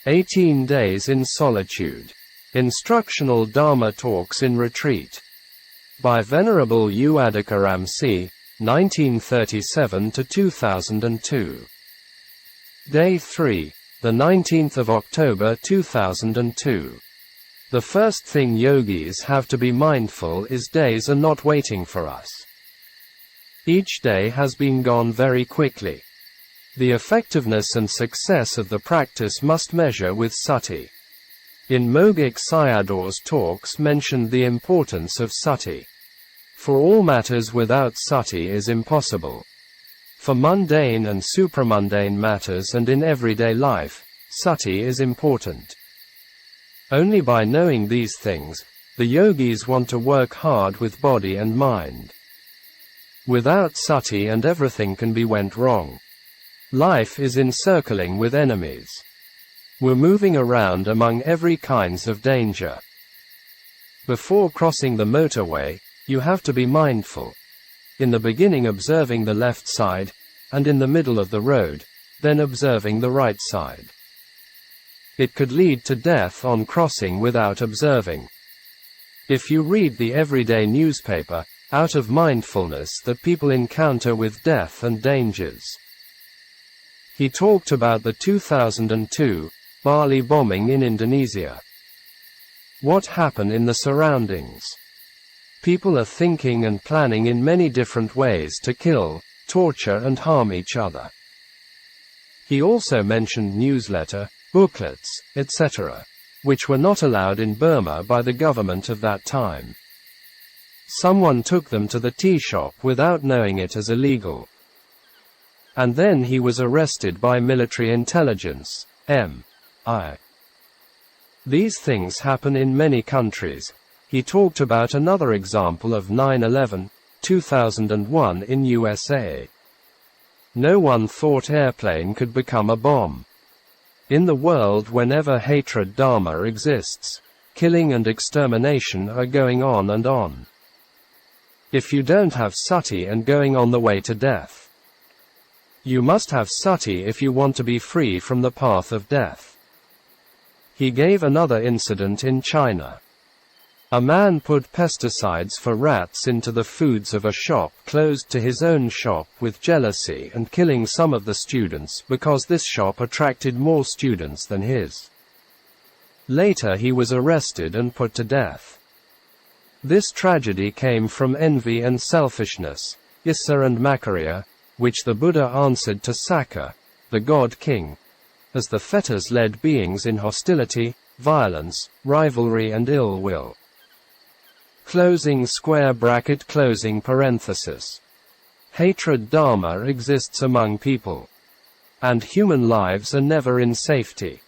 18 Days in Solitude. Instructional Dharma Talks in Retreat. By Venerable U Ādiccaramsī, 1937 to 2002. Day 3, the 19th of October 2002. The first thing yogis have to be mindful is days are not waiting for us. Each day has been gone very quickly. The effectiveness and success of the practice must measure with sati. In Mogik Sayadaw's talks mentioned the importance of sati. For all matters without sati is impossible. For mundane and supramundane matters and in everyday life, sati is important. Only by knowing these things, the yogis want to work hard with body and mind. Without sati and everything can be went wrong. Life is encircling with enemies. We're moving around among every kinds of danger. Before crossing the motorway, you have to be mindful. In the beginning observing the left side, and in the middle of the road, then observing the right side. It could lead to death on crossing without observing. If you read the everyday newspaper, out of mindfulness that people encounter with death and dangers. He talked about the 2002 Bali bombing in Indonesia. What happened in the surroundings? People are thinking and planning in many different ways to kill, torture and harm each other. He also mentioned newsletter, booklets, etc., which were not allowed in Burma by the government of that time. Someone took them to the tea shop without knowing it as illegal. And then he was arrested by military intelligence, MI. These things happen in many countries. He talked about another example of 9/11, 2001 in USA. No one thought airplane could become a bomb. In the world whenever hatred dharma exists, killing and extermination are going on and on. If you don't have sati and going on the way to death. You must have sati if you want to be free from the path of death. He gave another incident in China. A man put pesticides for rats into the foods of a shop closed to his own shop with jealousy and killing some of the students because this shop attracted more students than his. Later he was arrested and put to death. This tragedy came from envy and selfishness, Issa and Makarya, which the Buddha answered to Sakka, the god king, as the fetters led beings in hostility, violence, rivalry and ill will. Closing parenthesis. Hatred dharma exists among people. And human lives are never in safety.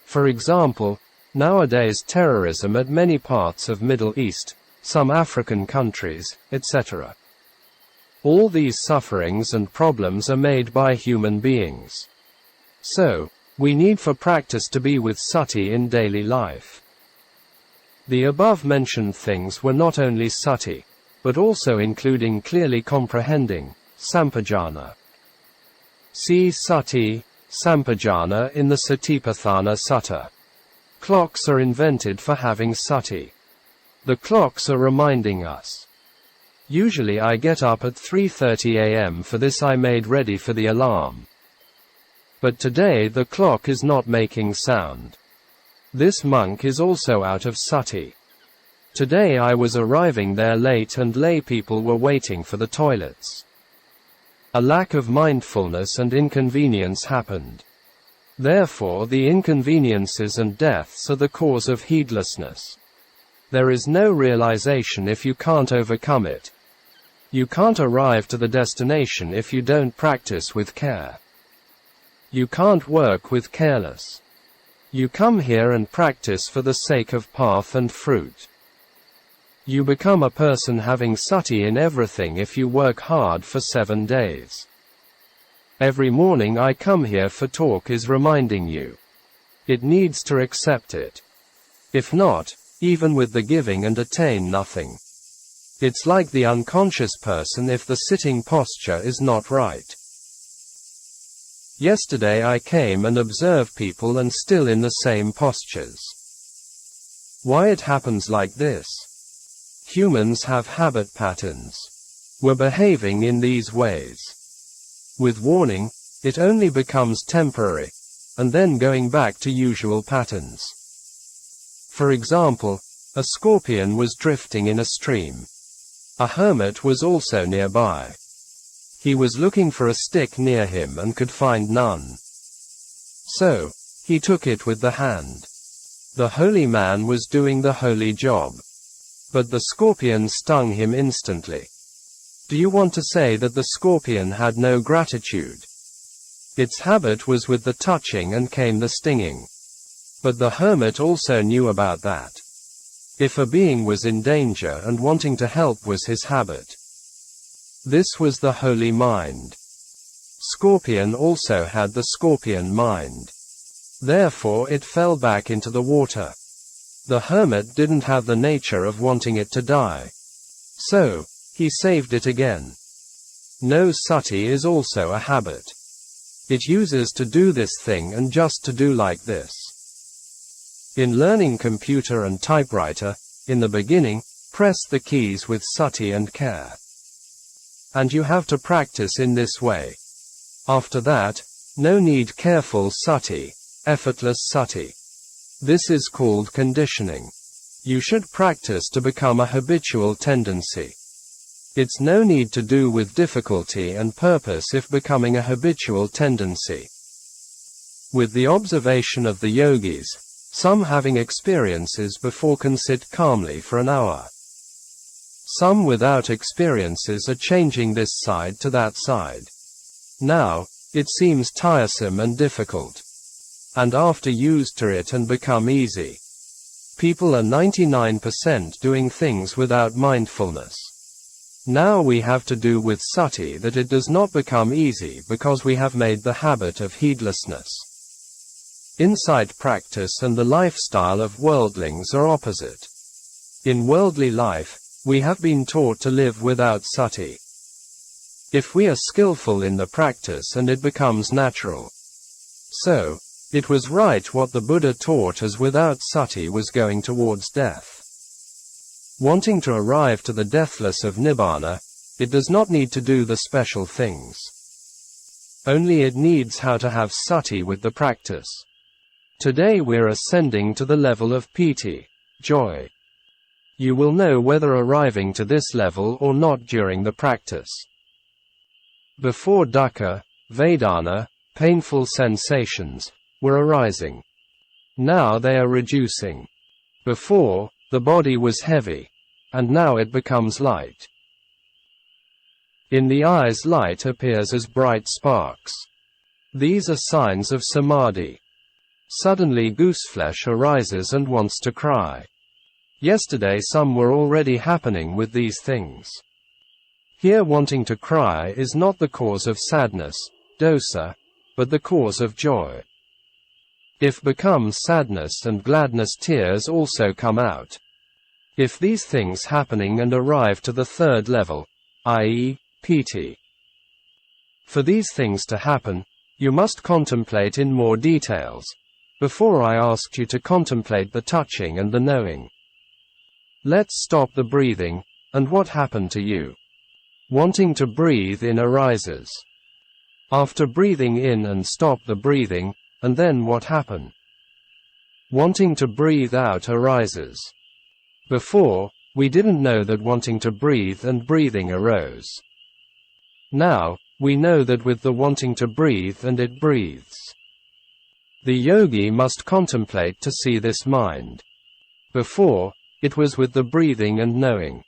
For example, nowadays terrorism at many parts of Middle East, some African countries, etc. All these sufferings and problems are made by human beings. So, we need for practice to be with sati in daily life. The above-mentioned things were not only sati, but also including clearly comprehending, sampajana. See sati, sampajana in the Satipatthana Sutta. Clocks are invented for having sati. The clocks are reminding us. Usually I get up at 3:30 a.m. for this. I made ready for the alarm. But today the clock is not making sound. This monk is also out of sati. Today I was arriving there late and lay people were waiting for the toilets. A lack of mindfulness and inconvenience happened. Therefore the inconveniences and deaths are the cause of heedlessness. There is no realization if you can't overcome it. You can't arrive to the destination if you don't practice with care. You can't work with careless. You come here and practice for the sake of path and fruit. You become a person having sati in everything if you work hard for 7 days. Every morning I come here for talk is reminding you. It needs to accept it. If not, even with the giving and attain nothing. It's like the unconscious person if the sitting posture is not right. Yesterday I came and observed people and still in the same postures. Why it happens like this? Humans have habit patterns. We're behaving in these ways. With warning, it only becomes temporary, and then going back to usual patterns. For example, a scorpion was drifting in a stream. A hermit was also nearby. He was looking for a stick near him and could find none. So, he took it with the hand. The holy man was doing the holy job. But the scorpion stung him instantly. Do you want to say that the scorpion had no gratitude? Its habit was with the touching and came the stinging. But the hermit also knew about that. If a being was in danger and wanting to help was his habit. This was the holy mind. Scorpion also had the scorpion mind. Therefore it fell back into the water. The hermit didn't have the nature of wanting it to die. So, he saved it again. No sati is also a habit. It uses to do this thing and just to do like this. In learning computer and typewriter, in the beginning, press the keys with sati and care. And you have to practice in this way. After that, no need careful sati, effortless sati. This is called conditioning. You should practice to become a habitual tendency. It's no need to do with difficulty and purpose if becoming a habitual tendency. With the observation of the yogis, some having experiences before can sit calmly for an hour. Some without experiences are changing this side to that side. Now, it seems tiresome and difficult. And after used to it and become easy. People are 99% doing things without mindfulness. Now we have to do with sati that it does not become easy because we have made the habit of heedlessness. Insight practice and the lifestyle of worldlings are opposite. In worldly life, we have been taught to live without sati. If we are skillful in the practice and it becomes natural. So, it was right what the Buddha taught as without sati was going towards death. Wanting to arrive to the deathless of Nibbana, it does not need to do the special things. Only it needs how to have sati with the practice. Today we're ascending to the level of piti, joy. You will know whether arriving to this level or not during the practice. Before dukkha, vedana, painful sensations, were arising. Now they are reducing. Before, the body was heavy, and now it becomes light. In the eyes light appears as bright sparks. These are signs of samadhi. Suddenly gooseflesh arises and wants to cry. Yesterday some were already happening with these things. Here wanting to cry is not the cause of sadness, dosa, but the cause of joy. If becomes sadness and gladness tears also come out. If these things happening and arrive to the third level, i.e., piti. For these things to happen, you must contemplate in more details. Before I asked you to contemplate the touching and the knowing. Let's stop the breathing, and what happened to you? Wanting to breathe in arises. After breathing in and stop the breathing, and then what happened? Wanting to breathe out arises. Before, we didn't know that wanting to breathe and breathing arose. Now, we know that with the wanting to breathe and it breathes. The yogi must contemplate to see this mind. Before, it was with the breathing and knowing.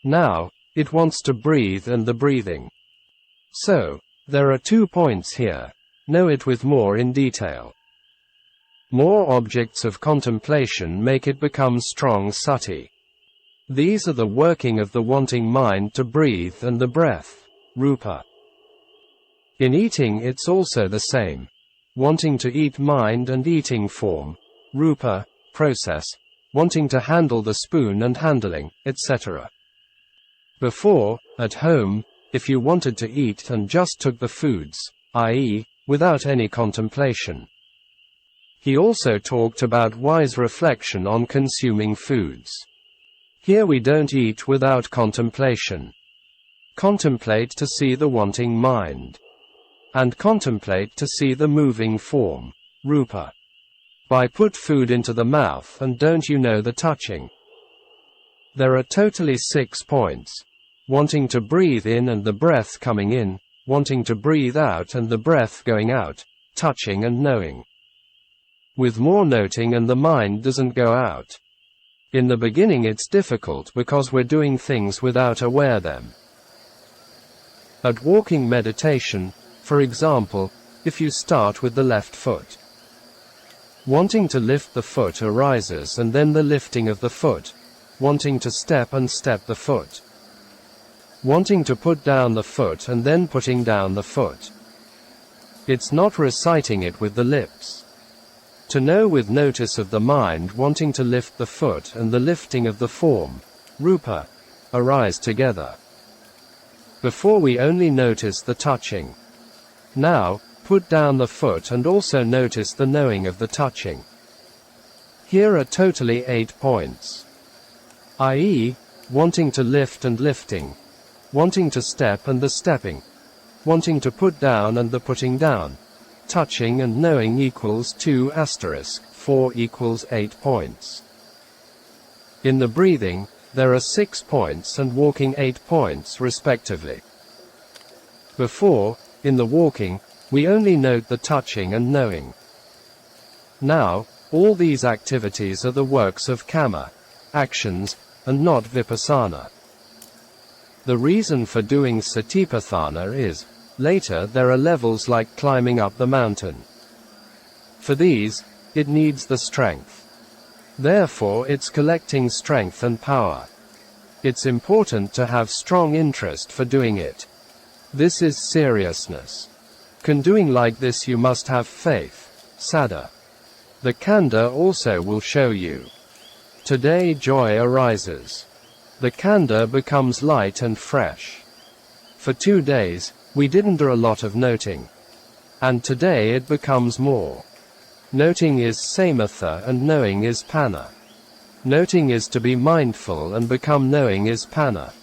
Now, it wants to breathe and the breathing. So, there are 2 points here. Know it with more in detail. More objects of contemplation make it become strong sati. These are the working of the wanting mind to breathe and the breath, rupa. In eating it's also the same. Wanting to eat mind and eating form, rupa, process, wanting to handle the spoon and handling, etc. Before, at home, if you wanted to eat and just took the foods, i.e., without any contemplation. He also talked about wise reflection on consuming foods. Here we don't eat without contemplation. Contemplate to see the wanting mind. And contemplate to see the moving form, rupa. By put food into the mouth and don't you know the touching. There are totally 6 points. Wanting to breathe in and the breath coming in, wanting to breathe out and the breath going out, touching and knowing. With more noting and the mind doesn't go out. In the beginning it's difficult because we're doing things without aware them. At walking meditation, for example, if you start with the left foot, wanting to lift the foot arises and then the lifting of the foot, wanting to step and step the foot, wanting to put down the foot and then putting down the foot. It's not reciting it with the lips. To know with notice of the mind wanting to lift the foot and the lifting of the form, rupa, arise together. Before we only notice the touching. Now, put down the foot and also notice the knowing of the touching. Here are totally 8 points. I.e., wanting to lift and lifting, wanting to step and the stepping, wanting to put down and the putting down, touching and knowing equals 2 * 4 equals 8 points. In the breathing, there are 6 points and walking 8 points respectively. Before, in the walking, we only note the touching and knowing. Now, all these activities are the works of kamma, actions, and not vipassana. The reason for doing satipatthana is, later there are levels like climbing up the mountain. For these, it needs the strength. Therefore it's collecting strength and power. It's important to have strong interest for doing it. This is seriousness. Doing like this you must have faith, saddha. The khandha also will show you. Today joy arises. The khandha becomes light and fresh. For 2 days, we didn't do a lot of noting. And today it becomes more. Noting is samatha and knowing is panna. Noting is to be mindful and become knowing is panna.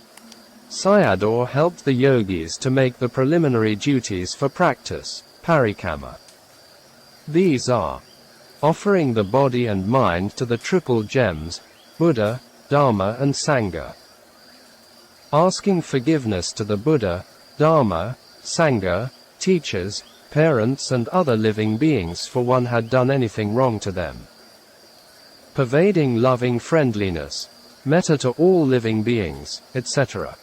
Sayadaw helped the yogis to make the preliminary duties for practice, parikamma. These are offering the body and mind to the triple gems, Buddha, Dhamma and Sangha. Asking forgiveness to the Buddha, Dharma, Sangha, teachers, parents and other living beings for one had done anything wrong to them. Pervading loving friendliness, metta to all living beings, etc.